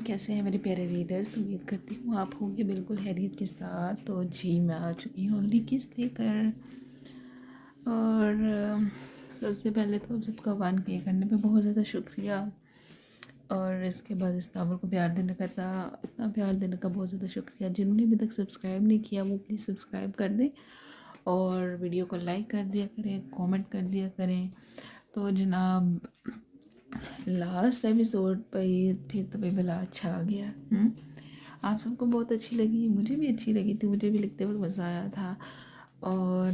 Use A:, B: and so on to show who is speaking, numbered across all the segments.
A: کیسے ہیں میرے پیارے ریڈرز؟ امید کرتی ہوں آپ ہوں گے بالکل خیریت کے ساتھ۔ تو جی میں آ چکی ہوں اگلی قسط لے کر، اور سب سے پہلے تو آپ سب کا 1K کرنے پہ بہت زیادہ شکریہ، اور اس کے بعد اس ناول کو اتنا پیار دینے کا بہت زیادہ شکریہ۔ جنہوں نے ابھی تک سبسکرائب نہیں کیا وہ پلیز سبسکرائب کر دیں، اور ویڈیو کو لائک کر دیا کریں، کامنٹ کر دیا کریں۔ تو جناب لاسٹ ایپیسوڈ پہ پھر تو بلا اچھا آ گیا۔ آپ سب کو بہت اچھی لگی، مجھے بھی اچھی لگی تھی، مجھے بھی لکھتے وقت مزہ آیا تھا۔ اور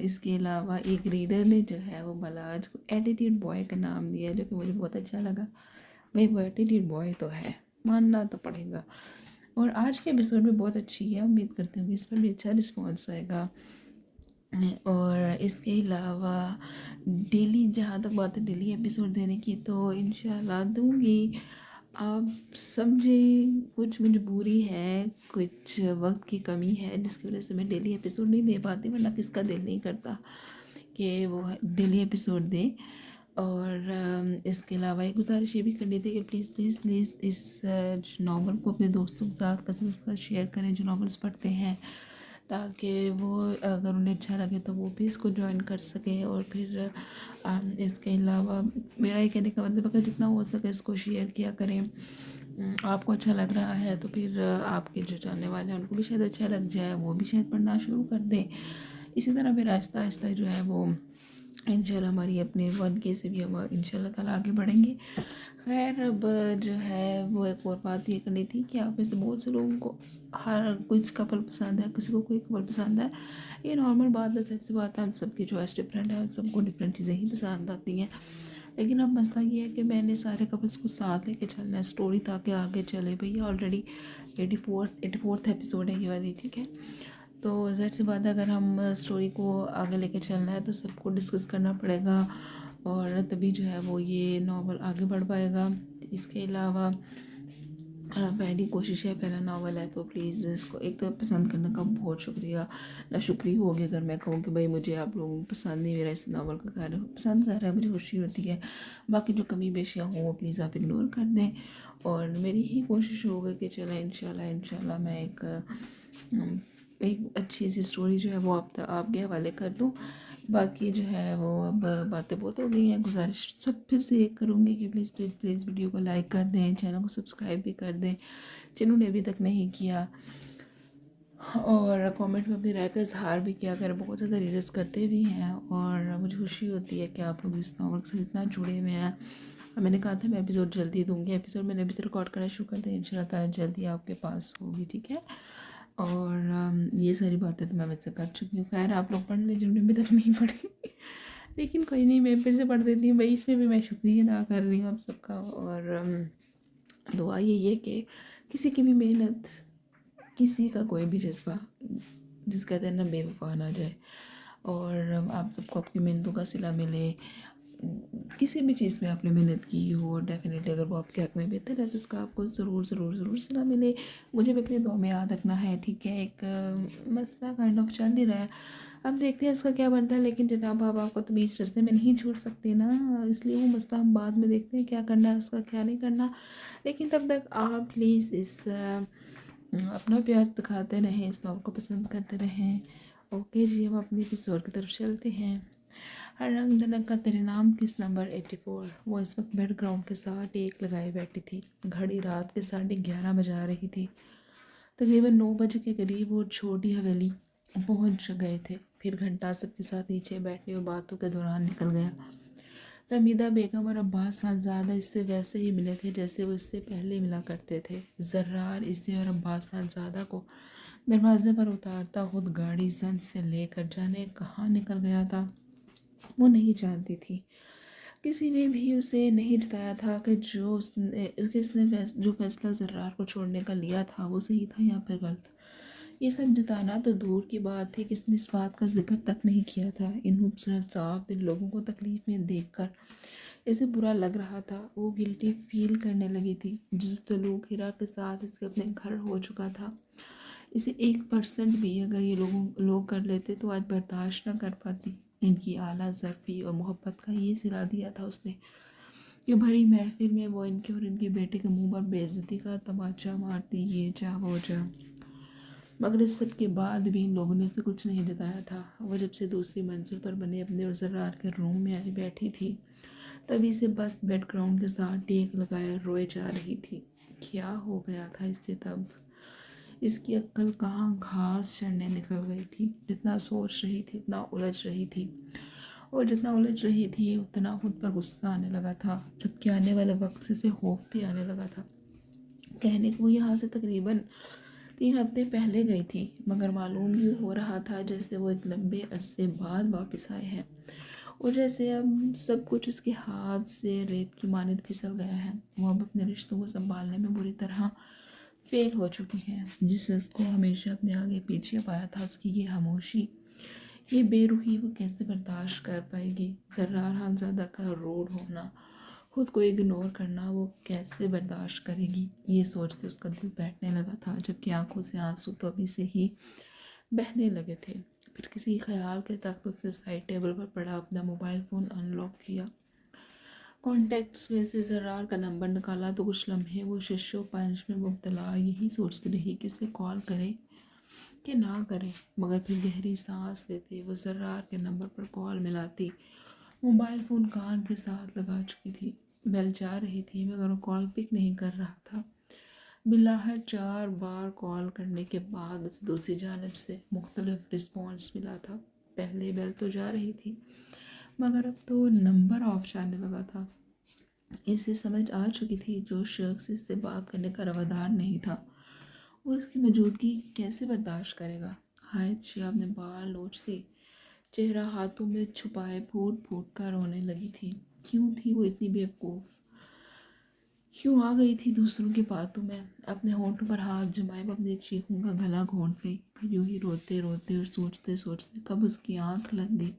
A: اس کے علاوہ ایک ریڈر نے جو ہے وہ ملاج کو ایٹیٹیوڈ بوائے کا نام دیا، جو کہ مجھے بہت اچھا لگا۔ بھائی وہ ایٹیٹیوڈ بوائے تو ہے، ماننا تو پڑے گا۔ اور آج کے ایپیسوڈ بھی بہت اچھی ہے، امید کرتی ہوں کہ اس پر بھی اچھا رسپانس آئے گا۔ اور اس کے علاوہ ڈیلی، جہاں تک بات ہے ڈیلی ایپیسوڈ دینے کی، تو انشاءاللہ دوں گی۔ آپ سمجھیں کچھ مجبوری ہے، کچھ وقت کی کمی ہے، جس کی وجہ سے میں ڈیلی ایپیسوڈ نہیں دے پاتی، ورنہ کس کا دل نہیں کرتا کہ وہ ڈیلی ایپیسوڈ دیں۔ اور اس کے علاوہ ایک گزارش یہ بھی کرنی تھی کہ پلیز پلیز پلیز اس ناول کو اپنے دوستوں کے ساتھ، کزنس کے ساتھ شیئر کریں جو ناولس پڑھتے ہیں، تاکہ وہ اگر انہیں اچھا لگے تو وہ بھی اس کو جوائن کر سکیں۔ اور پھر اس کے علاوہ میرا یہ کہنے کا مطلب ہے کہ جتنا ہو سکے اس کو شیئر کیا کریں۔ آپ کو اچھا لگ رہا ہے تو پھر آپ کے جو جاننے والے ہیں ان کو بھی شاید اچھا لگ جائے، وہ بھی شاید پڑھنا شروع کر دیں۔ اسی طرح پھر آہستہ آہستہ جو ہے وہ انشاءاللہ ہماری اپنے 1K سے بھی ہم انشاءاللہ تعالیٰ آگے بڑھیں گے۔ خیر اب جو ہے وہ ایک اور بات یہ کرنی تھی کہ آپ میں سے بہت سے لوگوں کو ہر کچھ کپل پسند ہے، کسی کو کوئی کپل پسند ہے، یہ نارمل بات ہے، ظاہر سی بات ہے، ہم سب کی چوائس ڈفرینٹ ہے، ہم سب کو ڈفرینٹ چیزیں ہی پسند آتی ہیں۔ لیکن اب مسئلہ یہ ہے کہ میں نے سارے کپلس کو ساتھ لے کے چلنا ہے اسٹوری، تاکہ آگے چلے۔ بھئی آلریڈی 84th ایپیسوڈ ہے یہ والی، ٹھیک ہے؟ تو ظاہر سی بات ہے اگر ہم اسٹوری کو آگے لے کے چلنا ہے تو سب کو ڈسکس کرنا پڑے گا، اور تبھی جو ہے وہ یہ ناول آگے بڑھ پائے گا۔ اس کے علاوہ پہلی کوشش ہے، پہلا ناول ہے، تو پلیز اس کو ایک تو پسند کرنے کا بہت شکریہ، ناشکری ہوگی اگر میں کہوں کہ بھائی مجھے آپ لوگوں کو پسند نہیں، میرا اس ناول کا پسند کر رہا ہے، مجھے خوشی ہوتی ہے۔ باقی جو کمی بیشیاں ہوں وہ پلیز آپ اگنور کر دیں، اور میری ہی کوشش ہوگی کہ چلیں انشاءاللہ میں ایک اچھی سی اسٹوری جو ہے وہ آپ کے حوالے کر دوں۔ باقی جو ہے وہ اب باتیں بہت ہو گئی ہیں، گزارش سب پھر سے ایک کروں گی کہ پلیز پلیز پلیز ویڈیو کو لائک کر دیں، چینل کو سبسکرائب بھی کر دیں جنہوں نے ابھی تک نہیں کیا، اور کامنٹ میں اپنی رائے کا اظہار بھی کیا کریں۔ بہت زیادہ ریڈرز کرتے بھی ہیں، اور مجھے خوشی ہوتی ہے کہ آپ لوگ اس ناول سے اتنا جڑے ہوئے ہیں۔ میں نے کہا تھا میں ایپیسوڈ جلدی دوں گی، ایپیسوڈ میں نے ابھی سے ریکارڈ کرنا شروع کر دیں، انشاءاللہ تعالیٰ جلدی آپ کے پاس ہوگی، ٹھیک ہے؟ اور یہ ساری باتیں تو میں مجھ سے کر چکی ہوں۔ خیر آپ لوگ پڑھ لیں جنہوں نے ابھی تک نہیں پڑھی، لیکن کوئی نہیں، میں پھر سے پڑھ دیتی ہوں بھائی، اس میں بھی میں شکریہ ادا کر رہی ہوں آپ سب کا۔ اور دعا یہ کہ کسی کی بھی محنت، کسی کا کوئی بھی جذبہ، جس کہتے ہیں نا، بے وفا نہ جائے، اور آپ سب کو اپنی محنتوں کا صلہ ملے۔ کسی بھی چیز میں آپ نے محنت کی ہو، ڈیفینیٹلی اگر وہ آپ کے حق میں بہتر ہے تو اس کا آپ کو ضرور ضرور ضرور صلہ ملے۔ مجھے بھی اپنے دعا میں یاد رکھنا ہے، ٹھیک ہے؟ ایک مسئلہ کائنڈ آف چل نہیں رہا ہے، اب دیکھتے ہیں اس کا کیا بنتا ہے، لیکن جناب آپ کو تو بیچ رستے میں نہیں چھوڑ سکتے نا، اس لیے وہ مسئلہ ہم بعد میں دیکھتے ہیں کیا کرنا ہے، اس کا کیا نہیں کرنا۔ لیکن تب تک آپ پلیز اپنا پیار دکھاتے رہیں، اس ناول کو پسند کرتے رہیں۔ اوکے جی، ہم اپنی ایپیسوڈ کی طرف چلتے ہیں۔ ہر رنگ دھنک کا تیرے نام کس نمبر 84۔ وہ اس وقت بیڈ گراؤنڈ کے ساتھ ایک لگائے بیٹھی تھی، گھڑی رات کے 11:30 بجا رہی تھی۔ تقریباً 9 بجے کے قریب وہ چھوٹی حویلی پہنچ گئے تھے، پھر گھنٹہ سب کے ساتھ نیچے بیٹھنے اور باتوں کے دوران نکل گیا۔ حمیدہ بیگم اور عباس صاحبزادہ اس سے ویسے ہی ملے تھے جیسے وہ اس سے پہلے ملا کرتے تھے۔ زرار اسے اور عباس صاحبزادہ کو دروازے پر اتارتا خود گاڑی زنج سے لے کر جانے کہاں نکل گیا تھا وہ نہیں جانتی تھی۔ کسی نے بھی اسے نہیں جتایا تھا کہ اس نے جو فیصلہ زرار کو چھوڑنے کا لیا تھا وہ صحیح تھا یا پھر غلط۔ یہ سب جتانا تو دور کی بات تھی، کس نے اس بات کا ذکر تک نہیں کیا تھا۔ ان خوبصورت صاف دل لوگوں کو تکلیف میں دیکھ کر اسے برا لگ رہا تھا، وہ گلٹی فیل کرنے لگی تھی۔ جس سلوک ہیرا کے ساتھ اس کے اپنے گھر ہو چکا تھا، اسے 1% بھی اگر یہ لوگ کر لیتے تو آج برداشت نہ کر پاتی۔ ان کی اعلیٰ ظرفی اور محبت کا یہ صلہ دیا تھا اس نے۔ کہ بھری محفل میں وہ ان کے اور ان کے بیٹے کے منہ پر بے عزتی کا تماچا مارتی، یہ جا وہ جا۔ مگر اس سب کے بعد بھی ان لوگوں نے اسے کچھ نہیں جتایا تھا۔ وہ جب سے دوسری منزل پر بنے اپنے اور زرار کے روم میں آئی بیٹھی تھی، تبھی سے بس بیک گراؤنڈ کے ساتھ ٹیک لگائے روئے جا رہی تھی۔ کیا ہو گیا تھا اس سے تب؟ اس کی عقل کہاں گھاس چڑھنے نکل گئی تھی؟ جتنا سوچ رہی تھی اتنا الجھ رہی تھی، اور جتنا الجھ رہی تھی اتنا خود پر غصہ آنے لگا تھا، جبکہ آنے والے وقت سے خوف بھی آنے لگا تھا۔ کہنے کو وہ یہاں سے تقریباً 3 ہفتے پہلے گئی تھی، مگر معلوم یوں ہو رہا تھا جیسے وہ ایک لمبے عرصے بعد واپس آئے ہیں، اور جیسے اب سب کچھ اس کے ہاتھ سے ریت کی مانند پھسل گیا ہے۔ وہ اب اپنے رشتوں کو سنبھالنے میں بری طرح فیل ہو چکی ہے۔ جس شخص کو ہمیشہ اپنے آگے پیچھے پایا تھا، اس کی یہ خاموشی، یہ بے روحی وہ کیسے برداشت کر پائے گی؟ زرار خانزادہ کا روڈ ہونا، خود کو اگنور کرنا وہ کیسے برداشت کرے گی؟ یہ سوچتے اس کا دل بیٹھنے لگا تھا، جبکہ آنکھوں سے آنسو تو ابھی سے ہی بہنے لگے تھے۔ پھر کسی خیال کے تحت اس نے سائڈ ٹیبل پر پڑا اپنا موبائل فون ان لاک کیا، کانٹیکٹس میں سے زرار کا نمبر نکالا تو کچھ لمحے وہ شش و پنج میں مبتلا یہی سوچتی رہی کہ اسے کال کرے کہ نہ کرے، مگر پھر گہری سانس لیتے وہ زرار کے نمبر پر کال ملاتی۔ موبائل فون کان کے ساتھ لگا چکی تھی، بیل جا رہی تھی مگر وہ کال پک نہیں کر رہا تھا۔ بالآخر 4 بار کال کرنے کے بعد اسے دوسری جانب سے مختلف رسپانس ملا تھا۔ پہلے بیل تو جا رہی تھی مگر اب تو نمبر آف جانے لگا تھا۔ اسے سمجھ آ چکی تھی جو شخص اس سے بات کرنے کا روادار نہیں تھا، وہ اس کی موجودگی کیسے برداشت کرے گا؟ حائط شیاب نے بال نوچتی چہرہ ہاتھوں میں چھپائے پھوٹ پھوٹ کر رونے لگی تھی۔ کیوں تھی وہ اتنی بیوقوف؟ کیوں آ گئی تھی دوسروں کی باتوں میں؟ اپنے ہونٹوں پر ہاتھ جمائے وہ اپنے چیخوں کا گلا گھونٹ گئی، پھر یوں ہی روتے روتے اور سوچتے سوچتے کب اس کی آنکھ لگ گئی۔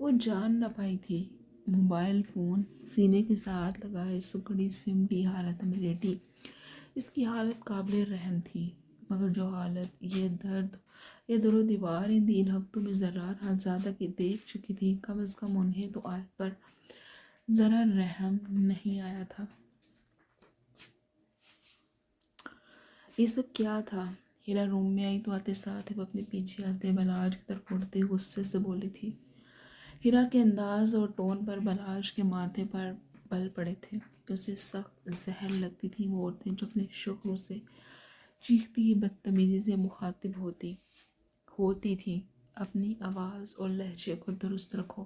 A: وہ جان نہ پائی تھی۔ موبائل فون سینے کے ساتھ لگائے سکڑی سمٹی حالت میں لیٹی، اس کی حالت قابل رحم تھی، مگر جو حالت یہ در و دیوار ان 3 ہفتوں میں زرار خانزادہ کی دیکھ چکی تھی، کم از کم انہیں تو آیت پر ذرا رحم نہیں آیا تھا۔ یہ سب کیا تھا؟ ہیرا روم میں آئی تو آتے ساتھ وہ اپنے پیچھے آتے بلاج کی طرف اڑتے غصے سے بولی تھی۔ ہیرا کے انداز اور ٹون پر بلاج کے ماتھے پر بل پڑے تھے۔ اسے سخت زہر لگتی تھی وہ عورتیں جو اپنے شوہروں سے چیختی بدتمیزی سے مخاطب ہوتی تھی۔ اپنی آواز اور لہجے کو درست رکھو،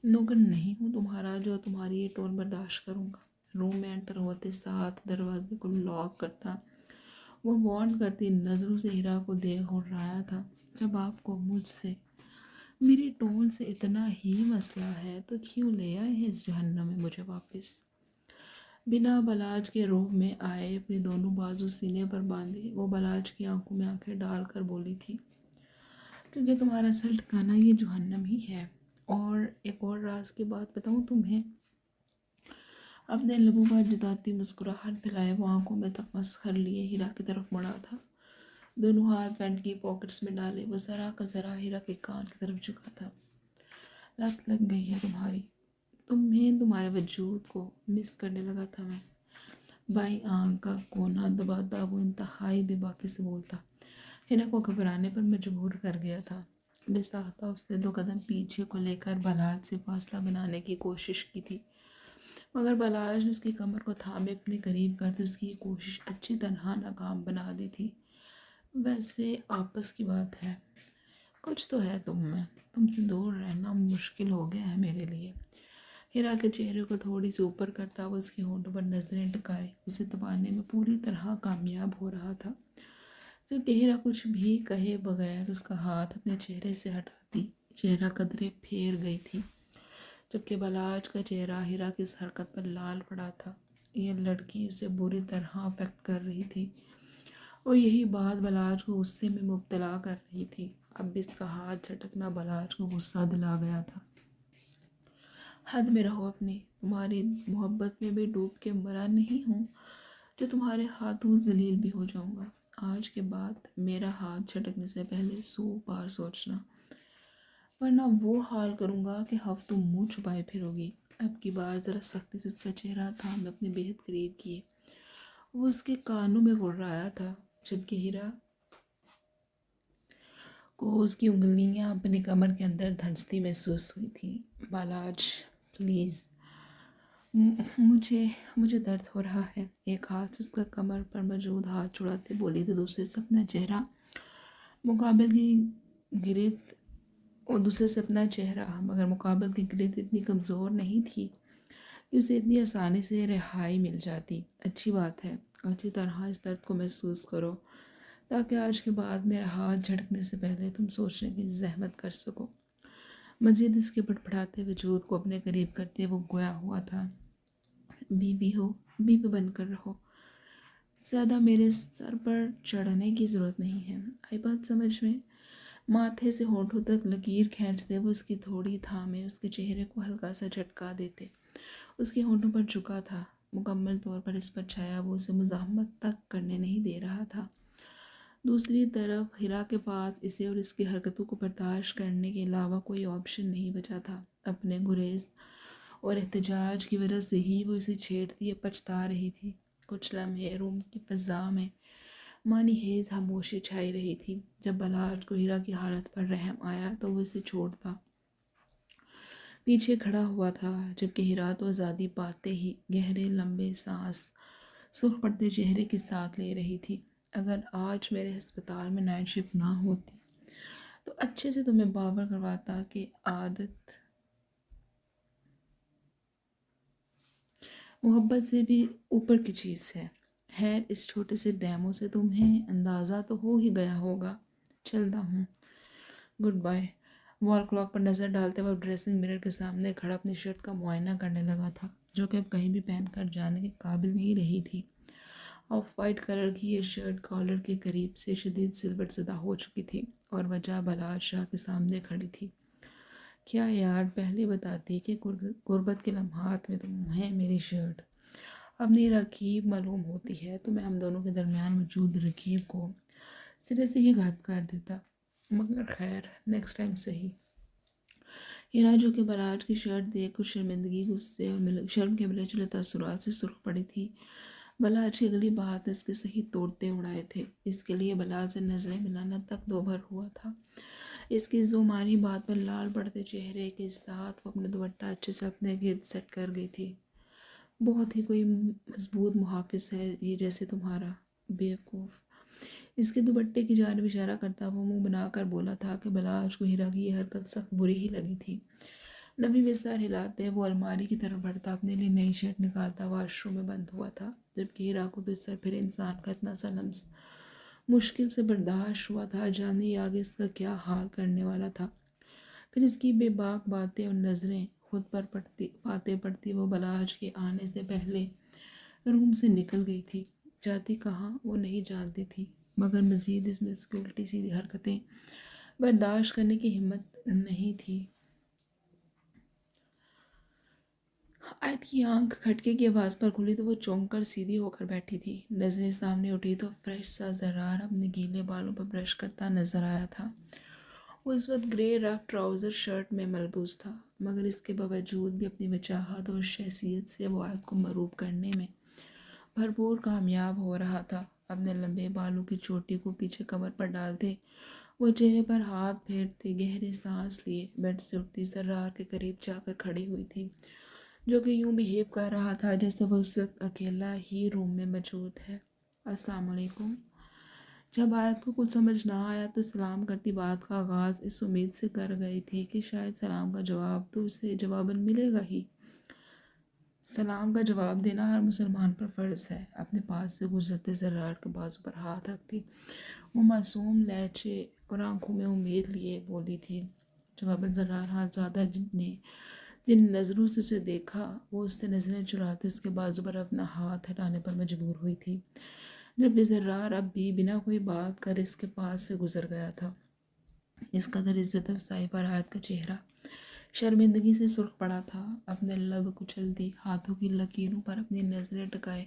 A: نوکر نہیں ہوں تمہارا جو تمہاری یہ ٹون برداشت کروں گا۔ روم میں انٹر ہوتے ساتھ دروازے کو لاک کرتا وہ وارن کرتی نظروں سے ہیرا کو دیکھ اور رہا تھا، جب آپ کو مجھ سے میری ٹون سے اتنا ہی مسئلہ ہے تو کیوں لے آئے ہیں اس جہنم میں مجھے واپس؟ بنا بلاج کے روم میں آئے اپنے دونوں بازو سینے پر باندھے وہ بلاج کی آنکھوں میں آنکھیں ڈال کر بولی تھی، کیونکہ تمہارا اصل ٹھکانہ یہ جہنم ہی ہے۔ اور ایک اور راز کی بات بتاؤں تمہیں؟ اپنے لبوں پر جتاتی مسکراہٹ پھیلائے وہ آنکھوں میں تک مسخر لیے ہیرا کی طرف مڑا تھا، دونوں ہاتھ پینٹ کی پاکٹس میں ڈالے وہ ذرا کا ذرا ہیرا کے کان کی طرف جھکا تھا۔ لت لگ گئی ہے تمہاری، تمہارے وجود کو مس کرنے لگا تھا میں۔ بائیں آنکھ کا کونا دباتا وہ انتہائی بے باکی سے بولتا، ہیرا کو گھبرانے پر مجبور کر گیا تھا۔ بے ساختہ اس نے 2 قدم پیچھے کو لے کر بلاج سے فاصلہ بنانے کی کوشش کی تھی، مگر بلاج نے اس کی کمر کو تھامے اپنے قریب کرتے اس کی یہ کوشش اچھی طرح ناکام بنا دی تھی۔ ویسے آپس کی بات ہے، کچھ تو ہے تم میں، تم سے دور رہنا مشکل ہو گیا ہے میرے لیے۔ ہیرا کے چہرے کو تھوڑی سی اوپر کرتا وہ اس کے ہونٹوں پر نظریں ٹکائے اسے دبانے میں پوری طرح کامیاب ہو رہا تھا، جبکہ ہیرا کچھ بھی کہے بغیر اس کا ہاتھ اپنے چہرے سے ہٹاتی چہرہ قدرے پھیر گئی تھی، جبکہ بلاج کا چہرہ ہیرا کی اس حرکت پر لال پڑا تھا۔ یہ لڑکی اسے بری طرح افیکٹ کر رہی تھی اور یہی بات بلاج کو غصے میں مبتلا کر رہی تھی۔ اب بھی اس کا ہاتھ جھٹکنا بلاج کو غصہ دلا گیا تھا۔ حد میں رہو اپنی، تمہاری محبت میں بھی ڈوب کے مرا نہیں ہوں جو تمہارے ہاتھوں ذلیل بھی ہو جاؤں گا۔ آج کے بعد میرا ہاتھ جھٹکنے سے پہلے 100 بار سوچنا، ورنہ وہ حال کروں گا کہ ہفتوں منہ چھپائے پھرو گی۔ اب کی بار ذرا سختی سے اس کا چہرہ تھام اپنے بےحد قریب کیے. وہ اس کے کانوں میں گڑگڑایا تھا جبکہ ہیرا کو اس کی انگلیاں اپنی کمر کے اندر دھنستی محسوس ہوئی تھی. بالاج پلیز، مجھے درد ہو رہا ہے. ایک ہاتھ سے اس کا کمر پر موجود ہاتھ چھڑاتے بولی تو دوسرے سے اپنا چہرہ مقابل کی گرفت مگر مقابل کی گرفت اتنی کمزور نہیں تھی کہ اسے اتنی آسانی سے رہائی مل جاتی. اچھی بات ہے، اچھی طرح اس درد کو محسوس کرو تاکہ آج کے بعد میرا ہاتھ جھٹکنے سے پہلے تم سوچنے کی زحمت کر سکو. مزید اس کے بڑبڑاتے وجود کو اپنے قریب کرتے وہ گویا ہوا تھا. بیوی ہو، بیوی بن کر رہو. زیادہ میرے سر پر چڑھنے کی ضرورت نہیں ہے. آئی بات سمجھ میں؟ ماتھے سے ہونٹوں تک لکیر کھینچتے وہ اس کی تھوڑی تھامے اس کے چہرے کو ہلکا سا جھٹکا دیتے. اس کے ہونٹوں پر جھکا تھا، مکمل طور پر اس پر چھایا وہ اسے مزاحمت تک کرنے نہیں دے رہا تھا. دوسری طرف ہیرا کے پاس اسے اور اس کی حرکتوں کو برداشت کرنے کے علاوہ کوئی آپشن نہیں بچا تھا. اپنے گریز اور احتجاج کی وجہ سے ہی وہ اسے چھیڑتی یا پچھتا رہی تھی. کچھ لمحے روم کی فضا میں مانی خیز خاموشی چھائی رہی تھی. جب بالاج کو ہیرا کی حالت پر رحم آیا تو وہ اسے چھوڑتا پیچھے کھڑا ہوا تھا جبکہ ہیرا تو آزادی پاتے ہی گہرے لمبے سانس سرخ پڑتے چہرے کے ساتھ لے رہی تھی. اگر آج میرے ہسپتال میں نائٹ شفٹ نہ ہوتی تو اچھے سے تمہیں باور کرواتا کہ عادت محبت سے بھی اوپر کی چیز ہے. خیر، اس چھوٹے سے ڈیمو سے تمہیں اندازہ تو ہو ہی گیا ہوگا. چلتا ہوں، گڈ بائے. وال کلاک پر نظر ڈالتے وہ ڈریسنگ مرر کے سامنے کھڑا اپنی شرٹ کا معائنہ کرنے لگا تھا جو کہ اب کہیں بھی پہن کر جانے کے قابل نہیں رہی تھی. آف وائٹ کلر کی یہ شرٹ کالر کے قریب سے شدید سلوٹ زدہ ہو چکی تھی اور وجہ بالاج شاہ کے سامنے کھڑی تھی. کیا یار، پہلے بتاتی کہ غربت کے لمحات میں تمہیں میری شرٹ اپنی رکیب معلوم ہوتی ہے تو میں ہم دونوں کے درمیان موجود رکیب کو سرے سے ہی غائب کر دیتا. مگر خیر، نیکسٹ ٹائم صحیح. ہیرا جو کہ بالاج کی شرٹ دیکھ کچھ شرمندگی، غصے اور شرم کے ملے جلے تاثرات سے سرخ پڑی تھی. بالاج کی اگلی بات اس کے صحیح توڑتے اڑائے تھے. اس کے لیے بالاج سے نظریں ملانا تک دوبھر ہوا تھا. اس کی زمانی بات پر لال پڑتے چہرے کے ساتھ وہ اپنے دوپٹہ اچھے سے اپنے گرد سیٹ کر گئی تھی. بہت ہی کوئی مضبوط محافظ ہے یہ جیسے تمہارا بیوقوف. اس کے دوپٹے کی جانب اشارہ کرتا وہ منہ بنا کر بولا تھا کہ بالاج کو ہیرا کی یہ حرکت سخت بری ہی لگی تھی. نبی میں سر ہلاتے وہ الماری کی طرف بڑھتا اپنے لیے نئی شرٹ نکالتا. واش روم میں بند ہوا تھا جبکہ ہیرا کو تو اس سے پھر انسان کا اتنا سا لمس مشکل سے برداشت ہوا تھا. جانے آگے اس کا کیا حال کرنے والا تھا. پھر اس کی بے باک باتیں اور نظریں خود پر فاتح پڑتی وہ بالاج کے آنے سے پہلے روم سے نکل گئی تھی. جاتی کہاں وہ نہیں جانتی تھی مگر مزید اس میں اس کی الٹی سیدھی حرکتیں برداشت کرنے کی ہمت نہیں تھی. آیت کی آنکھ کھٹکے کی آواز پر کھلی تو وہ چونک کر سیدھی ہو کر بیٹھی تھی. نظریں سامنے اٹھی تو فریش سا زرار اپنے گیلے بالوں پر برش کرتا نظر آیا تھا. وہ اس وقت گرے رف ٹراؤزر شرٹ میں ملبوس تھا مگر اس کے باوجود بھی اپنی وجاہت اور شخصیت سے وہ آیت کو مروب کرنے میں بھرپور کامیاب ہو رہا تھا. اپنے لمبے بالوں کی چوٹی کو پیچھے کمر پر ڈالتے وہ چہرے پر ہاتھ پھیرتے گہرے سانس لیے بیڈ سے اٹھتی زرار کے قریب جا کر کھڑی ہوئی تھی جو کہ یوں بہیو کر رہا تھا جیسے وہ اس وقت اکیلا ہی روم میں موجود ہے. السلام علیکم. جب آیت کو کچھ سمجھ نہ آیا تو سلام کرتی بات کا آغاز اس امید سے کر گئی تھی کہ شاید سلام کا جواب تو اسے جواباً ملے گا ہی. سلام کا جواب دینا ہر مسلمان پر فرض ہے. اپنے پاس سے گزرتے زرار کے بازو پر ہاتھ رکھتی وہ معصوم لہجے اور آنکھوں میں امید لیے بولی تھی. جواباً زرار ہاتھ زیادہ جن نظروں سے اسے دیکھا وہ اس سے نظریں چراتے اس کے بازو پر اپنا ہاتھ ہٹانے پر مجبور ہوئی تھی جبکہ زرار اب بھی بنا کوئی بات کر اس کے پاس سے گزر گیا تھا. اس قدر عزت افزائی پر آیت کا چہرہ شرمندگی سے سرخ پڑا تھا. اپنے لب کچلتی ہاتھوں کی لکیروں پر اپنی نظریں ٹکائے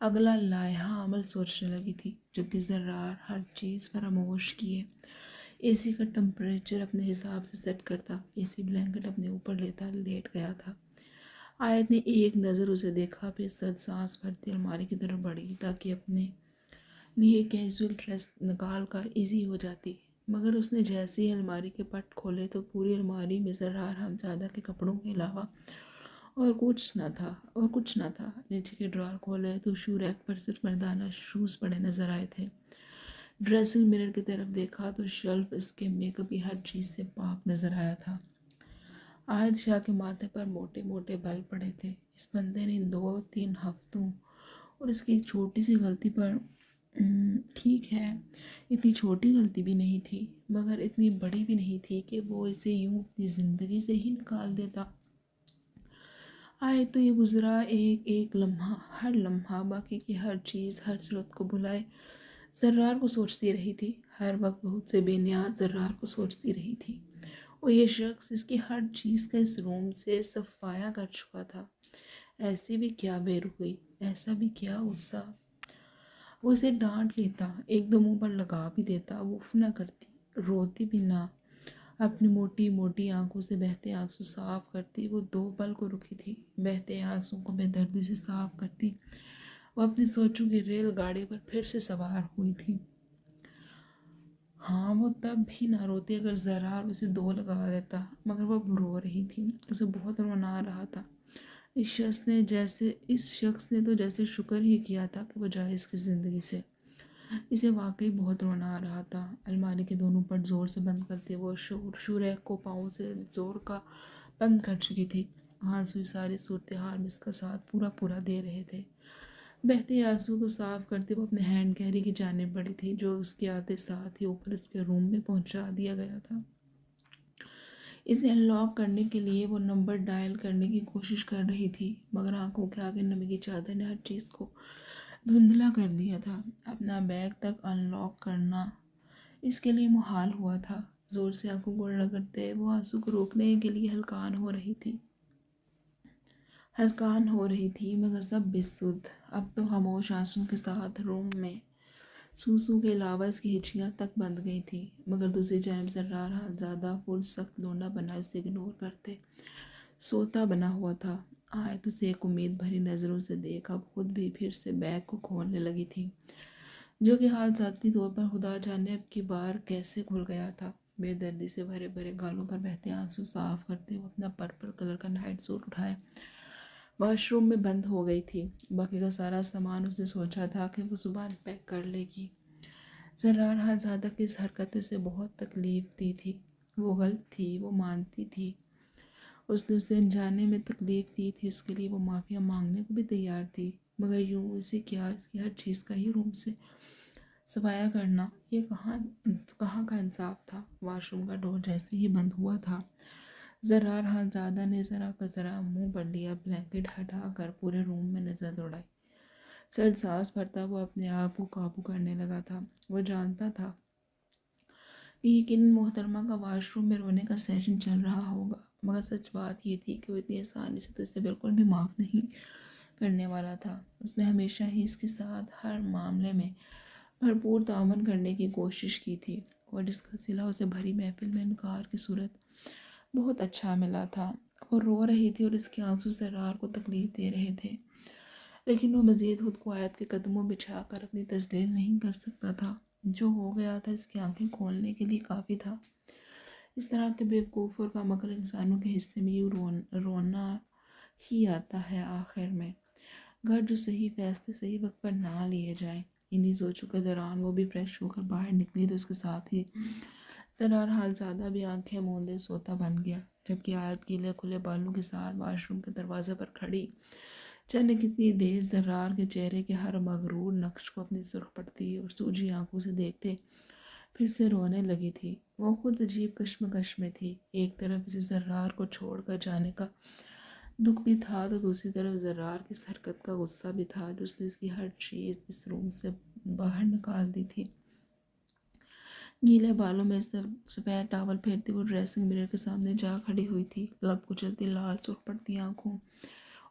A: اگلا لائحہ عمل سوچنے لگی تھی جبکہ زرار ہر چیز فراموش کیے اے سی کا ٹمپریچر اپنے حساب سے سیٹ کرتا اے سی بلینکٹ اپنے اوپر لیتا لیٹ گیا تھا. آیت نے ایک نظر اسے دیکھا، پھر سرد سانس بھرتی الماری کی طرف بڑھی تاکہ اپنے لیے کیجول ڈریس نکال کر ایزی ہو جاتی، مگر اس نے جیسے ہی الماری کے پٹ کھولے تو پوری الماری میں زرار حمزادہ کے کپڑوں کے علاوہ اور کچھ نہ تھا۔ نیچے کے ڈرار کھولے تو شو ریک پر صرف مردانہ شوز پڑے نظر آئے تھے۔ ڈریسنگ مرر کی طرف دیکھا تو شیلف اس کے میک اپ کی ہر چیز سے پاک نظر آیا تھا۔ عائد شاہ کے ماتھے پر موٹے موٹے بال پڑے تھے۔ اس بندے نے ان 2-3 ہفتوں اور اس کی ایک چھوٹی سی غلطی پر ٹھیک ہے اتنی چھوٹی غلطی بھی نہیں تھی مگر اتنی بڑی بھی نہیں تھی کہ وہ اسے یوں اپنی زندگی سے ہی نکال دیتا۔ آئے تو یہ گزرا ایک ایک لمحہ، ہر لمحہ باقی کی ہر چیز، ہر صورت کو بلائے زرار کو سوچتی رہی تھی، ہر وقت بہت سے بے نیاز زرار کو سوچتی رہی تھی، اور یہ شخص اس کی ہر چیز کا اس روم سے صفایا کر چکا تھا۔ ایسی بھی کیا بے رخی، ایسا بھی کیا غصہ! وہ اسے ڈانٹ لیتا، ایک دو منہ پر لگا بھی دیتا، وہ اف نہ کرتی، روتی بھی نہ، اپنی موٹی موٹی آنکھوں سے بہتے آنسو صاف کرتی۔ وہ 2 پل کو رکی تھی، بہتے آنسوں کو بے دردی سے صاف کرتی۔ وہ اپنی سوچوں کی ریل گاڑی پر پھر سے سوار ہوئی تھی۔ ہاں، وہ تب بھی نہ روتی اگر زرار اسے 2 لگا دیتا، مگر وہ رو رہی تھی، اسے بہت رونا آ رہا تھا۔ اس شخص نے تو جیسے شکر ہی کیا تھا کہ وہ جائے اس کی زندگی سے۔ اسے واقعی بہت رونا آ رہا تھا۔ الماری کے دونوں پٹ زور سے بند کرتے وہ شوریک کو پاؤں سے زور کا بند کر چکی تھی۔ آنسو ساری صورتحال میں اس کا ساتھ پورا پورا دے رہے تھے۔ بہتے آنسو کو صاف کرتے وہ اپنے ہینڈ کیری کی جانب بڑھی تھی جو اس کے آتے ساتھ ہی اوپر اس کے روم میں پہنچا دیا گیا تھا۔ اسے ان لاک کرنے کے لیے وہ نمبر ڈائل کرنے کی کوشش کر رہی تھی مگر آنکھوں کے آگے نمی کی چادر نے ہر چیز کو دھندلا کر دیا تھا۔ اپنا بیگ تک ان لاک کرنا اس کے لیے محال ہوا تھا۔ زور سے آنکھوں کو رگڑتے وہ آنسو کو روکنے کے لیے ہلکان ہو رہی تھی مگر سب بے سود۔ اب تو خاموش آنسوں کے ساتھ روم میں سوسو کے علاوہ اس کی ہچیاں تک بند گئی تھی، مگر دوسری جانب زرار حالزادہ فل سخت لونڈا بنا اسے اگنور کرتے سوتا بنا ہوا تھا۔ آئے تو اسے ایک امید بھری نظروں سے دیکھ اب خود بھی پھر سے بیگ کو کھولنے لگی تھی، جو کہ حال ذاتی طور پر خدا جانے اب کی بار کیسے کھل گیا تھا۔ بے دردی سے بھرے بھرے گالوں پر بہتے آنسو صاف کرتے وہ اپنا پرپل کلر کا نائٹ سوٹ اٹھائے واش روم میں بند ہو گئی تھی۔ باقی کا سارا سامان اس نے سوچا تھا کہ وہ صبح پیک کر لے گی۔ زرار حالزادہ کی اس حرکت اسے بہت تکلیف دی تھی۔ وہ غلط تھی، وہ مانتی تھی، اس نے اسے انجانے میں تکلیف دی تھی، اس کے لیے وہ معافیاں مانگنے کو بھی تیار تھی، مگر یوں اسے کیا اس کی ہر چیز کا ہی روم سے صفایا کرنا، یہ کہاں کا انصاف تھا۔ واش روم کا ڈور جیسے ہی بند ہوا تھا زرار حالزادہ نے ذرا کا ذرا منہ پر لیا بلینکٹ ہٹا کر پورے روم میں نظر دوڑائی۔ سرد سانس بھرتا وہ اپنے آپ کو قابو کرنے لگا تھا۔ وہ جانتا تھا کہ یقیناً محترمہ کا واش روم میں رونے کا سیشن چل رہا ہوگا، مگر سچ بات یہ تھی کہ وہ اتنی آسانی سے تو اسے بالکل بھی معاف نہیں کرنے والا تھا۔ اس نے ہمیشہ ہی اس کے ساتھ ہر معاملے میں بھرپور تعاون کرنے کی کوشش کی تھی، اور جس کا صلہ اسے بھری محفل میں انکار کی صورت بہت اچھا ملا تھا۔ وہ رو رہی تھی اور اس کے آنسو زرار کو تکلیف دے رہے تھے، لیکن وہ مزید خود کو آیت کے قدموں بچھا کر اپنی تذلیل نہیں کر سکتا تھا۔ جو ہو گیا تھا اس کی آنکھیں کھولنے کے لیے کافی تھا۔ اس طرح کے بیوقوف اور کامعقل انسانوں کے حصے میں یوں رونا ہی آتا ہے آخر میں، گھر جو صحیح فیصلے صحیح وقت پر نہ لیے جائیں۔ انہی سوچوں کے دوران وہ بھی فریش ہو کر باہر نکلی تو اس کے ساتھ ہی زرار حالزادہ بھی آنکھیں موندے سوتا بن گیا، جبکہ آیت گیلے کھلے بالوں کے ساتھ واش روم کے دروازے پر کھڑی جانے کتنی دیر زرار کے چہرے کے ہر مغرور نقش کو اپنی سرخ پڑتی اور سوجی آنکھوں سے دیکھتے پھر سے رونے لگی تھی۔ وہ خود عجیب کشمکش میں تھی، ایک طرف اسے زرار کو چھوڑ کر جانے کا دکھ بھی تھا تو دوسری طرف زرار کی اس حرکت کا غصہ بھی تھا جو اس نے اس کی ہر چیز اس روم سے باہر نکال دی تھی۔ گیلے بالوں میں سفید ٹاول پھیرتی وہ ڈریسنگ مرر کے سامنے جا کھڑی ہوئی تھی، لب کچلتی لال سرخ پڑتی آنکھوں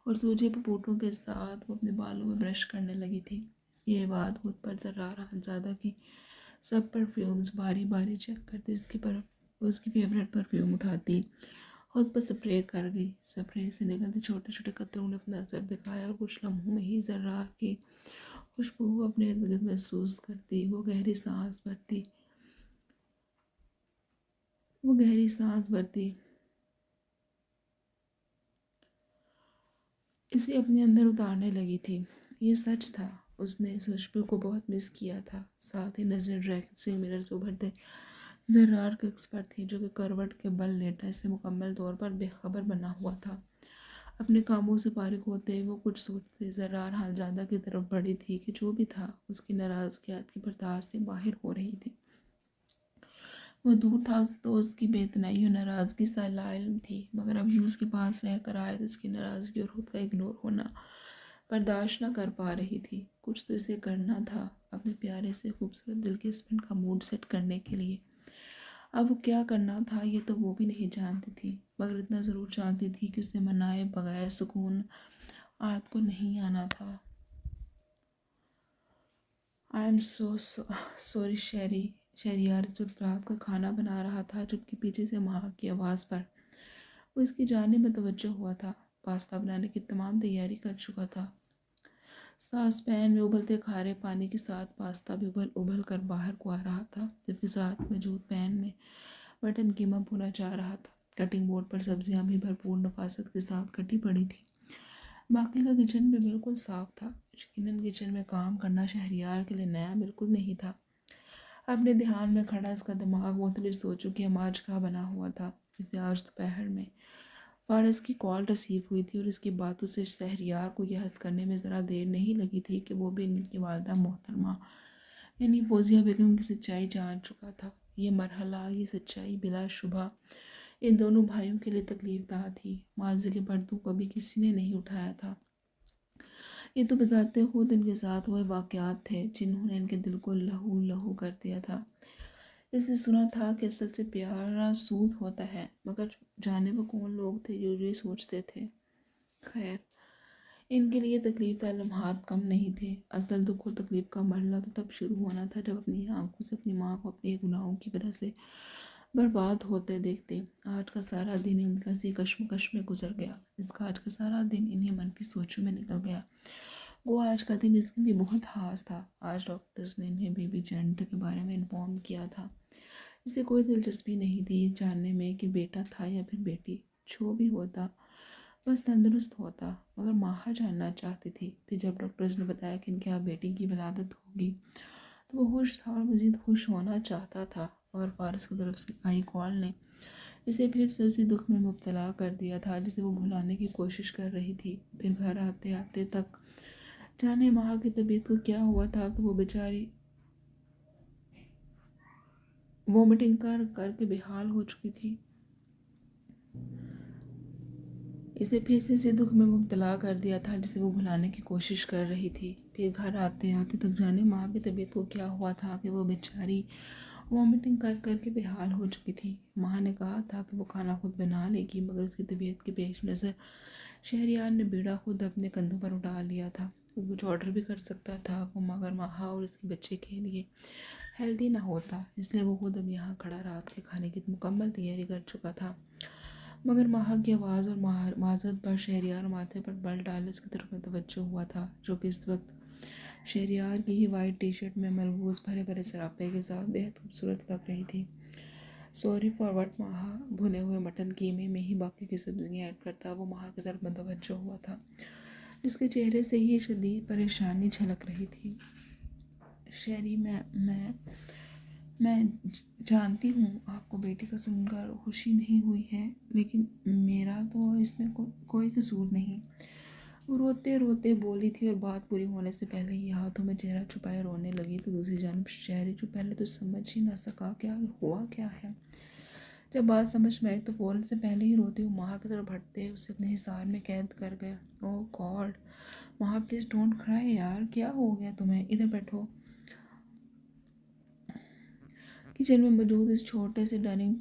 A: اور سوجے پپوٹوں کے ساتھ وہ اپنے بالوں میں برش کرنے لگی تھی۔ یہ بات خود پر زرار حالزادہ کی سب پرفیومز باری باری چیک کرتی، اس کی فیورٹ پرفیوم اٹھاتی خود پر سپرے کر گئی۔ سپرے سے نکلتے چھوٹے چھوٹے قطروں نے اپنا اثر دکھایا اور کچھ لمحوں میں ہی زرار کی خوشبو اپنے ارد گرد محسوس کرتی، وہ گہری سانس بھرتی اسے اپنے اندر اتارنے لگی تھی۔ یہ سچ تھا، اس نے اس خوشبو کو بہت مس کیا تھا۔ ساتھ ہی نظر ڈریسنگ مرر سے ابھرتے زرار ککس پر تھی، جو کہ کروٹ کے بل لیٹا اس سے مکمل طور پر بے خبر بنا ہوا تھا۔ اپنے کاموں سے فارغ ہوتے وہ کچھ سوچتے زرار حالزادہ کی طرف بڑھی تھی کہ جو بھی تھا اس کی ناراضگیات کی برداشت سے باہر ہو رہی تھی۔ وہ دور تھا تو اس کی بے اتنائی اور ناراضگی سے لاعلم تھی، مگر اب یوں اس کے پاس رہ کر آئے تو اس کی ناراضگی اور خود کا اگنور ہونا برداشت نہ کر پا رہی تھی۔ کچھ تو اسے کرنا تھا اپنے پیارے سے خوبصورت دل کے اسپن کا موڈ سیٹ کرنے کے لیے۔ اب وہ کیا کرنا تھا یہ تو وہ بھی نہیں جانتی تھی، مگر اتنا ضرور جانتی تھی کہ اسے منائے بغیر سکون آیت کو نہیں آنا تھا۔ آئی ایم سوری شہریار اس وقت رات کا کھانا بنا رہا تھا، جبکہ پیچھے سے ماں کی آواز پر وہ اس کی جانب میں توجہ ہوا تھا۔ پاستا بنانے کی تمام تیاری کر چکا تھا۔ ساس پین میں ابلتے کھارے پانی کے ساتھ پاستا بھی ابل کر باہر کو آ رہا تھا، جبکہ ساتھ موجود پین میں مٹن قیمہ بھونا جا رہا تھا۔ کٹنگ بورڈ پر سبزیاں بھی بھرپور نفاست کے ساتھ کٹی پڑی تھی۔ باقی کا کچن بھی بالکل صاف تھا۔ یقیناً کچن میں کام کرنا شہریار کے لیے نیا بالکل نہیں تھا۔ اپنے دھیان میں کھڑا اس کا دماغ مختلف سوچوں کے اماج کا بنا ہوا تھا۔ اسے آج دوپہر میں فارس کی کال ریسیو ہوئی تھی اور اس کی باتوں سے شہریار کو یہ حس کرنے میں ذرا دیر نہیں لگی تھی کہ وہ بھی ان کی والدہ محترمہ یعنی فوزیہ بیگم کی سچائی جان چکا تھا۔ یہ مرحلہ، یہ سچائی بلا شبہ ان دونوں بھائیوں کے لیے تکلیف دہ تھی۔ ماضی کے پردوں کو بھی کسی نے نہیں اٹھایا تھا۔ یہ تو بذات خود ان کے ساتھ ہوئے واقعات تھے جنہوں نے ان کے دل کو لہو لہو کر دیا تھا۔ اس نے سنا تھا کہ اصل سے پیارا سود ہوتا ہے، مگر جانے وہ کون لوگ تھے جو یہ سوچتے تھے۔ خیر، ان کے لیے تکلیف دہ لمحات کم نہیں تھے۔ اصل دکھ اور تکلیف کا مرحلہ تو تب شروع ہونا تھا جب اپنی آنکھوں سے اپنی ماں کو اپنے گناہوں کی وجہ سے برباد ہوتے دیکھتے۔ آج کا سارا دن ان کا اسی کشمکش میں گزر گیا۔ آج کا سارا دن انہیں منفی سوچوں میں نکل گیا۔ وہ آج کا دن اس کے لیے بہت خاص تھا۔ آج ڈاکٹرز نے انہیں بی بی جنٹ کے بارے میں انفارم کیا تھا۔ اسے کوئی دلچسپی نہیں تھی جاننے میں کہ بیٹا تھا یا پھر بیٹی، جو بھی ہوتا بس تندرست ہوتا، مگر ماہا جاننا چاہتی تھی۔ پھر جب ڈاکٹرز نے بتایا کہ ان کے یہاں بیٹی کی ولادت ہوگی تو وہ خوش تھا اور مزید خوش ہونا چاہتا تھا، اور فارس کی طرف سے آئی کال نے اسے پھر سے اسی دکھ میں مبتلا کر دیا تھا جسے وہ بھلانے کی کوشش کر رہی تھی۔ پھر گھر آتے آتے تک جانے ماہا کی طبیعت کو کیا ہوا تھا کہ وہ بیچاری وومٹنگ کر کے بے حال ہو چکی تھی۔ اسے پھر سے اسی دکھ میں مبتلا کر دیا تھا جسے وہ بھلانے کی کوشش کر رہی تھی۔ پھر گھر آتے آتے تک جانے ماں کی طبیعت کو کیا ہوا تھا کہ وہ بیچاری وومٹنگ کر کے بے حال ہو چکی تھی۔ ماں نے کہا تھا کہ وہ کھانا خود بنا لے گی، مگر اس کی طبیعت کے پیش نظر شہریار نے بیڑا خود اپنے کندھوں پر اٹھا لیا تھا۔ وہ کچھ آرڈر بھی کر سکتا تھا، مگر ماہا اور اس کے بچے کے لیے ہیلدی نہ ہوتا، اس لیے وہ خود اب یہاں کھڑا رات کے کھانے کی مکمل تیاری کر چکا تھا۔ مگر ماہا کی آواز اور معذرت پر شہریار ماتھے پر بل ڈالے اس کی طرف متوجہ ہوا تھا، جو کہ اس وقت شہریار کی ہی وائٹ ٹی شرٹ میں ملبوس بھرے بھرے سراپے کے ساتھ بہت خوبصورت لگ رہی تھی۔ سوری فار وٹ ماہا بھنے ہوئے مٹن قیمے میں ہی باقی کی سبزیاں ایڈ کرتا وہ ماہا کی طرف متوجہ ہوا تھا، جس کے چہرے سے ہی شدید پریشانی جھلک رہی تھی۔ شہری میں جانتی ہوں آپ کو بیٹی کا سن کر خوشی نہیں ہوئی ہے، لیکن میرا تو اس میں کوئی قصور نہیں، وہ روتے روتے بولی تھی اور بات پوری ہونے سے پہلے ہی ہاتھوں میں چہرہ چھپائے رونے لگی تو دوسری جانب شہری جو پہلے تو سمجھ ہی نہ سکا کیا ہوا کیا ہے۔ جب بات سمجھ میں آئی تو فوراً سے پہلے ہی روتے ہوئے ماہا کی طرف بڑھتے اسے اپنے حصار میں قید کر گیا۔ Oh God, Maha please don't cry یار، کیا ہو گیا تمہیں؟ ادھر بیٹھو۔ کچن میں موجود اس چھوٹے سے ڈائننگ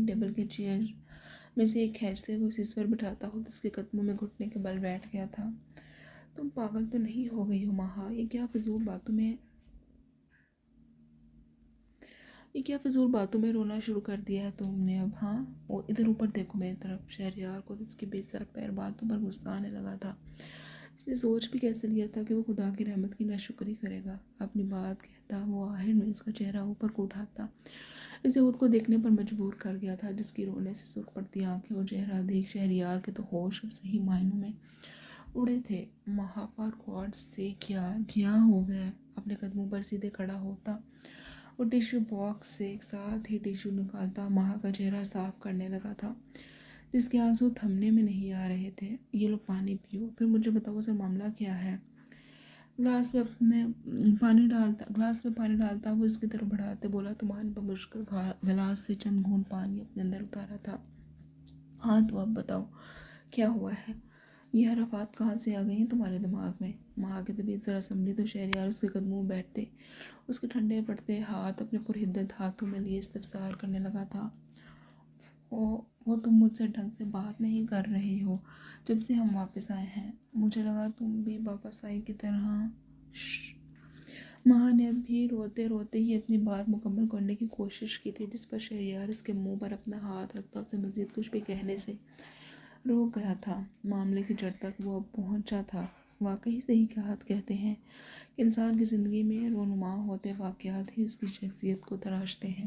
A: ٹیبل کی چیئر میں سے ایک کھینچ سے وہ اس پر بٹھاتا ہو اس کے قدموں میں گھٹنے کے بل بیٹھ گیا تھا۔ تم پاگل تو نہیں ہو گئی ہو ماہا؟ یہ کیا فضول باتوں میں یہ کیا فضول باتوں میں رونا شروع کر دیا ہے تم نے اب؟ ہاں، وہ ادھر اوپر دیکھو میری طرف۔ شہریار کو اس کے بے سر پیر باتوں پر غصہ آنے لگا تھا۔ اس نے سوچ بھی کیسے لیا تھا کہ وہ خدا کی رحمت کی ناشکری کرے گا؟ اپنی بات کہتا وہ آخر میں اس کا چہرہ اوپر کو اٹھاتا اسے خود کو دیکھنے پر مجبور کر گیا تھا، جس کی رونے سے سرخ پڑتی آنکھیں اور چہرہ دیکھ شہریار کے تو ہوش اب صحیح معنوں میں اڑے تھے۔ مہا کوارڈ سے کیا ہو گیا؟ اپنے قدموں پر سیدھے کھڑا ہوتا اور ٹیشو باکس سے ایک ساتھ ہی ٹیشو نکالتا مہا کا چہرہ صاف کرنے لگا تھا، جس کے آنسو تھمنے میں نہیں آ رہے تھے۔ یہ لو پانی پیو، پھر مجھے بتاؤ سر معاملہ کیا ہے؟ گلاس میں پانی ڈالتا وہ اس کی طرف بڑھاتے بولا، تمہارے پر مشکل گلاس سے چند گھونٹ پانی اپنے اندر اتارا تھا۔ ہاں تو اب بتاؤ کیا ہوا ہے؟ یہ حرفات کہاں سے آ گئی ہیں تمہارے دماغ میں؟ ماں کی طبیعت ذرا سنبھلی تو شہریار اس کے قدموں میں بیٹھتے اس کے ٹھنڈے پڑتے ہاتھ اپنے پرحدت ہاتھوں میں لیے استفسار کرنے لگا تھا۔ وہ تم مجھ سے ڈھنگ سے بات نہیں کر رہے ہو جب سے ہم واپس آئے ہیں؟ مجھے لگا تم بھی واپس آئی کی طرح۔ ماں نے اب بھی روتے روتے ہی اپنی بات مکمل کرنے کی کوشش کی تھی، جس پر شہریار اس کے منہ پر اپنا ہاتھ رکھتا اسے مزید کچھ بھی کہنے سے روک گیا تھا۔ معاملے کی جڑ تک وہ اب پہنچا تھا۔ واقعی صحیح کہتے ہیں کہ انسان کی زندگی میں رونما ہوتے واقعات ہی اس کی شخصیت کو تراشتے ہیں۔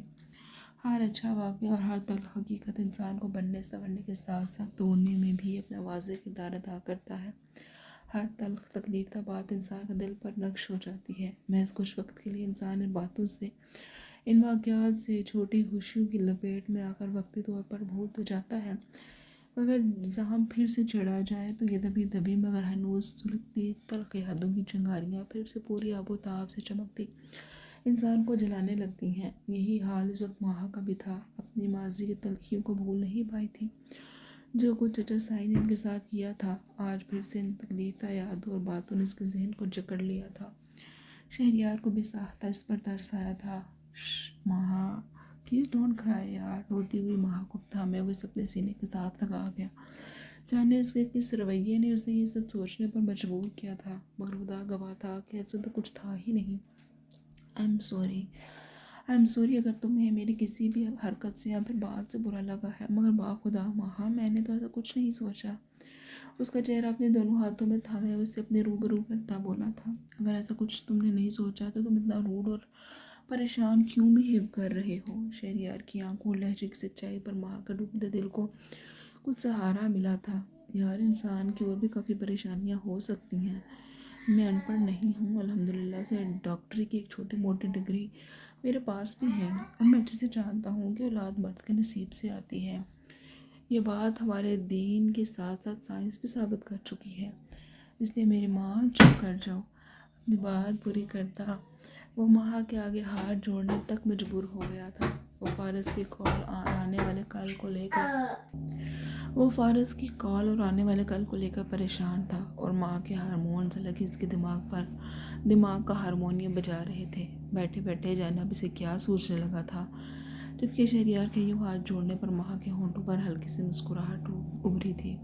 A: ہر اچھا واقعہ اور ہر تلخ حقیقت انسان کو بننے سنورنے کے ساتھ ساتھ توڑنے میں بھی اپنا واضح کردار ادا کرتا ہے۔ ہر تلخ تکلیف دہ بات انسان کا دل پر نقش ہو جاتی ہے۔ محض کچھ وقت کے لیے انسان ان باتوں سے، ان واقعات سے چھوٹی خوشیوں کی لپیٹ میں آ کر وقتی طور پر بھول تو جاتا ہے، مگر جہاں پھر سے چڑھا جائے تو یہ دبی مگر ہنوز سلگتی تلخ حدوں کی چنگاریاں پھر سے پوری آب و تاب سے چمکتی انسان کو جلانے لگتی ہیں۔ یہی حال اس وقت ماہا کا بھی تھا۔ اپنی ماضی کی تلخیوں کو بھول نہیں پائی تھی۔ جو کچھ چچا سائی نے ان کے ساتھ کیا تھا، آج پھر سے ان تکلیف دہ یادوں اور باتوں نے اس کے ذہن کو جکڑ لیا تھا۔ شہریار کو بھی ساختہ اس پر ترس آیا تھا۔ ماہا پلیز ڈونٹ کرائی یار۔ روتی ہوئی ماہا کو تھامے ہوئے اپنے سینے کے ساتھ لگا گیا۔ جانے اس کے کس رویے نے اسے یہ سب سوچنے پر مجبور کیا تھا، مگر خدا گواہ تھا کہ ایسا تو کچھ تھا ہی نہیں۔ آئی ایم سوری اگر تمہیں میری کسی بھی حرکت سے یا پھر بات سے برا لگا ہے، مگر باخدا ماہا میں نے تو ایسا کچھ نہیں سوچا۔ اس کا چہرہ اپنے دونوں ہاتھوں میں تھامے ہوئے اسے اپنے روبرو کرتا بولا تھا، اگر ایسا کچھ تم نے نہیں سوچا تو تم اتنا روڈ اور پریشان کیوں بیہیو کر رہے ہو؟ شہریار کی آنکھوں اور لہجے کی سچائی پر ماہا کا ڈوبتے دل کو کچھ سہارا ملا تھا۔ یار انسان کی اور بھی کافی پریشانیاں ہو سکتی ہیں۔ میں ان پڑھ نہیں ہوں، الحمدللہ سے ڈاکٹری کی ایک چھوٹی موٹی ڈگری میرے پاس بھی ہے، اور میں اچھے سے جانتا ہوں کہ اولاد مرد کے نصیب سے آتی ہے۔ یہ بات ہمارے دین کے ساتھ ساتھ سائنس بھی ثابت کر چکی ہے۔ اس لیے میری ماں چپ کر جاؤ۔ اپنی بات پوری کرتا وہ ماہا کے آگے ہاتھ جوڑنے تک مجبور ہو گیا تھا۔ وہ فارس کی کال اور آنے والے کل کو لے کر پریشان تھا، اور ماں کے ہارمونز حالانکہ اس کے دماغ کا ہارمونیم بجا رہے تھے۔ بیٹھے بیٹھے زینب اسے کیا سوچنے لگا تھا، جبکہ شہریار کے یوں ہاتھ جوڑنے پر ماں کے ہونٹوں پر ہلکی سی مسکراہٹ ابھری تھی۔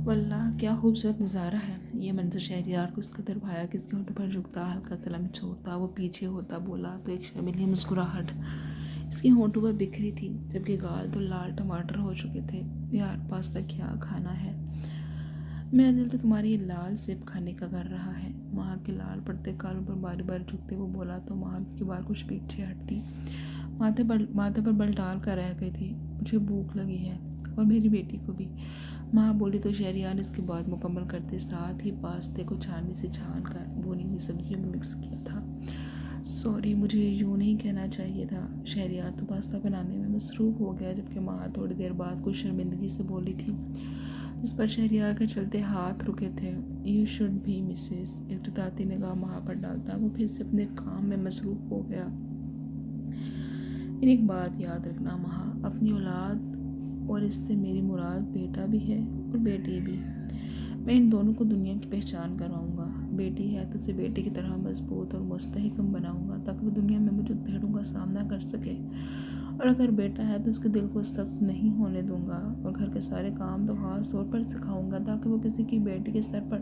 A: واللہ کیا خوبصورت نظارہ ہے۔ یہ منظر شہریار کو اس قدر بھایا کہ اس کے ہونٹوں پر جھکتا، ہلکا سا لمس چھوڑتا وہ پیچھے ہوتا بولا تو ایک شرمیلی مسکراہٹ اس کے ہونٹوں پر بکھری تھی، جبکہ گال تو لال ٹماٹر ہو چکے تھے۔ یار پاستا کیا کھانا ہے؟ میرا دل تو تمہاری یہ لال سیب کھانے کا کر رہا ہے۔ ماں کے لال پڑتے کالوں پر بار بار جھکتے وہ بولا تو ماں کی بار کچھ پیچھے ہٹتی ماتھے پر بل ڈال کر رہ گئی تھی۔ مجھے بھوک لگی ہے، اور میری بیٹی کو بھی، ماں بولی تو شہریار نے اس کی بات مکمل کرتے ساتھ ہی پاستے کو چھاننی سے چھان کر بھونی ہوئی سبزیوں میں مکس کیا تھا۔ سوری، مجھے یوں نہیں کہنا چاہیے تھا۔ شہریار تو پاستا بنانے میں مصروف ہو گیا، جبکہ ماں تھوڑی دیر بعد کچھ شرمندگی سے بولی تھی، جس پر شہریار کے چلتے ہاتھ رکے تھے۔ یو شوڈ بھی مسز۔ اقتداتی نگاہ ماں پر ڈالتا وہ پھر سے اپنے کام میں مصروف ہو گیا۔ ایک بات یاد رکھنا ماں، اپنی اولاد اور اس سے میری مراد بیٹا بھی ہے اور بیٹی بھی۔ میں ان دونوں کو دنیا کی پہچان کرواؤں گا۔ بیٹی ہے تو اسے بیٹے کی طرح مضبوط اور مستحکم بناؤں گا تاکہ وہ دنیا میں موجود بھیڑوں کا سامنا کر سکے، اور اگر بیٹا ہے تو اس کے دل کو سخت نہیں ہونے دوں گا، اور گھر کے سارے کام تو خاص طور پر سکھاؤں گا تاکہ وہ کسی کی بیٹی کے سر پر